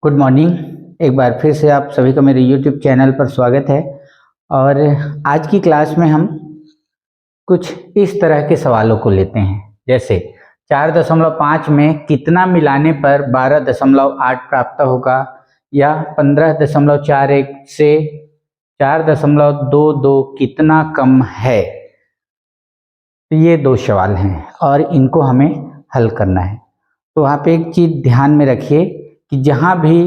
Good morning. एक बार फिर से आप सभी का मेरे यूट्यूब चैनल पर स्वागत है। और आज की क्लास में हम कुछ इस तरह के सवालों को लेते हैं, जैसे 4.5 में कितना मिलाने पर 12.8 प्राप्त होगा, या 15.41 से 4.22 कितना कम है। तो ये दो सवाल हैं और इनको हमें हल करना है। तो आप एक चीज़ ध्यान में रखिए कि जहाँ भी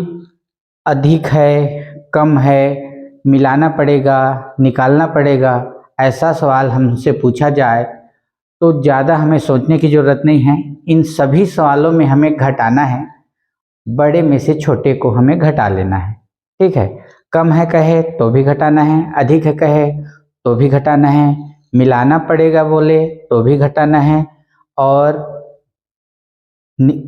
अधिक है, कम है, मिलाना पड़ेगा, निकालना पड़ेगा, ऐसा सवाल हमसे पूछा जाए तो ज़्यादा हमें सोचने की ज़रूरत नहीं है। इन सभी सवालों में हमें घटाना है, बड़े में से छोटे को हमें घटा लेना है। ठीक है, कम है कहे तो भी घटाना है, अधिक है कहे तो भी घटाना है, मिलाना पड़ेगा बोले तो भी घटाना है, और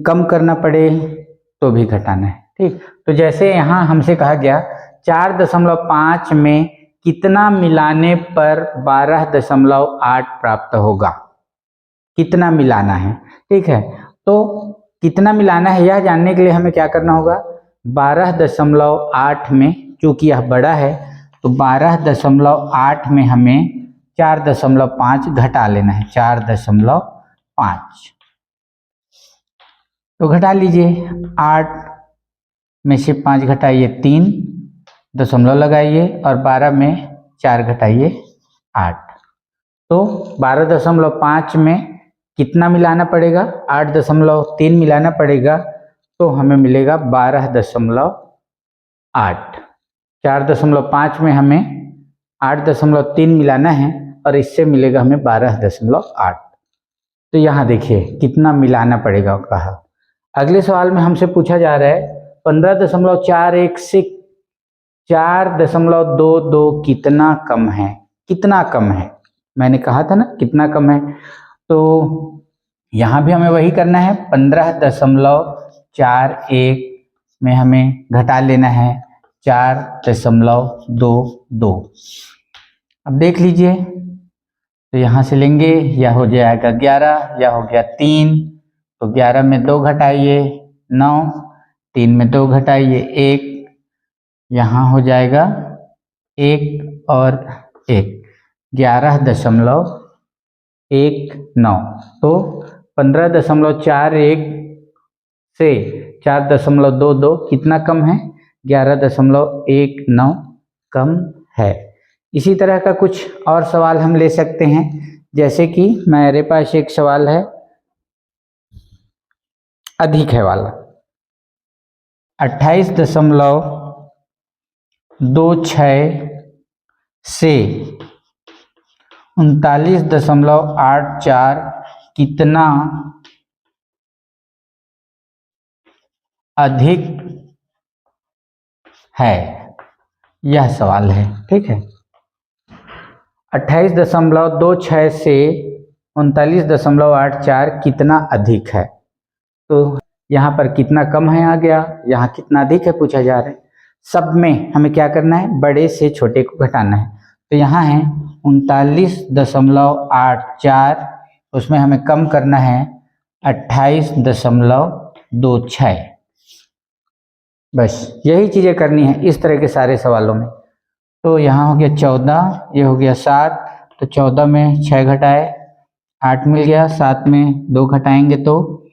कम करना पड़े तो भी घटाना है। ठीक, तो जैसे यहाँ हमसे कहा गया 4.5 में कितना मिलाने पर 12.8 प्राप्त होगा, कितना मिलाना है। ठीक है, तो कितना मिलाना है यह जानने के लिए हमें क्या करना होगा, 12.8 में, चूंकि यह बड़ा है तो 12.8 में हमें 4.5 घटा लेना है। 4.5 तो घटा लीजिए, 8 में से 5 घटाइए 3, दशमलव लगाइए, और 12 में 4 घटाइए 8। तो 12.5 में कितना मिलाना पड़ेगा, 8.3 मिलाना पड़ेगा, तो हमें मिलेगा 12.8। 4.5 में हमें 8.3 मिलाना है और इससे मिलेगा हमें 12.8। तो यहाँ देखिए कितना मिलाना पड़ेगा कहा। अगले सवाल में हमसे पूछा जा रहा है 15.41 से 4.22 कितना कम है। कितना कम है, मैंने कहा था ना कितना कम है, तो यहाँ भी हमें वही करना है। 15.41 में हमें घटा लेना है 4.22। अब देख लीजिए, तो यहाँ से लेंगे, यह हो जाएगा 11, यह हो गया 3, तो 11 में 2 घटाइए 9, 3 में 2 घटाइए 1, यहाँ हो जाएगा 1 और 1, 11.19। तो 15.41 से 4.22 कितना कम है, 11.19 कम है। इसी तरह का कुछ और सवाल हम ले सकते हैं, जैसे कि मेरे पास एक सवाल है अधिक है वाला, 28.26 से 39.84 कितना अधिक है, यह सवाल है। ठीक है, 28.26 से 39.84 कितना अधिक है। तो यहाँ पर कितना कम है आ गया, यहाँ कितना अधिक है पूछा जा रहा है। सब में हमें क्या करना है, बड़े से छोटे को घटाना है। तो यहाँ है 39.84, उसमें हमें कम करना है 28.26। बस यही चीज़ें करनी है इस तरह के सारे सवालों में। तो यहाँ हो गया 14, ये हो गया 7, तो 14 में 6 घटाए 8 मिल गया, 7 में 2 घटाएंगे तो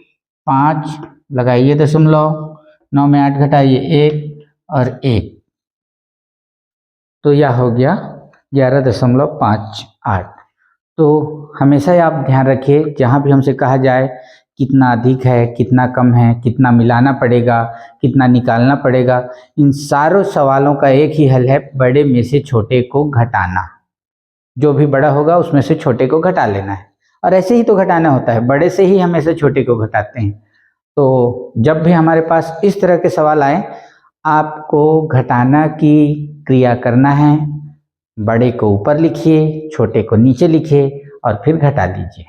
5 लगाइए दशमलव, 9 में 8 घटाइए 1 और 1, तो यह हो गया 11.58। तो हमेशा ही आप ध्यान रखिए, जहाँ भी हमसे कहा जाए कितना अधिक है, कितना कम है, कितना मिलाना पड़ेगा, कितना निकालना पड़ेगा, इन सारों सवालों का एक ही हल है, बड़े में से छोटे को घटाना। जो भी बड़ा होगा उसमें से छोटे को घटा लेना है, और ऐसे ही तो घटाना होता है, बड़े से ही हमेशा छोटे को घटाते हैं। तो जब भी हमारे पास इस तरह के सवाल आए, आपको घटाना की क्रिया करना है, बड़े को ऊपर लिखिए, छोटे को नीचे लिखिए और फिर घटा लीजिए।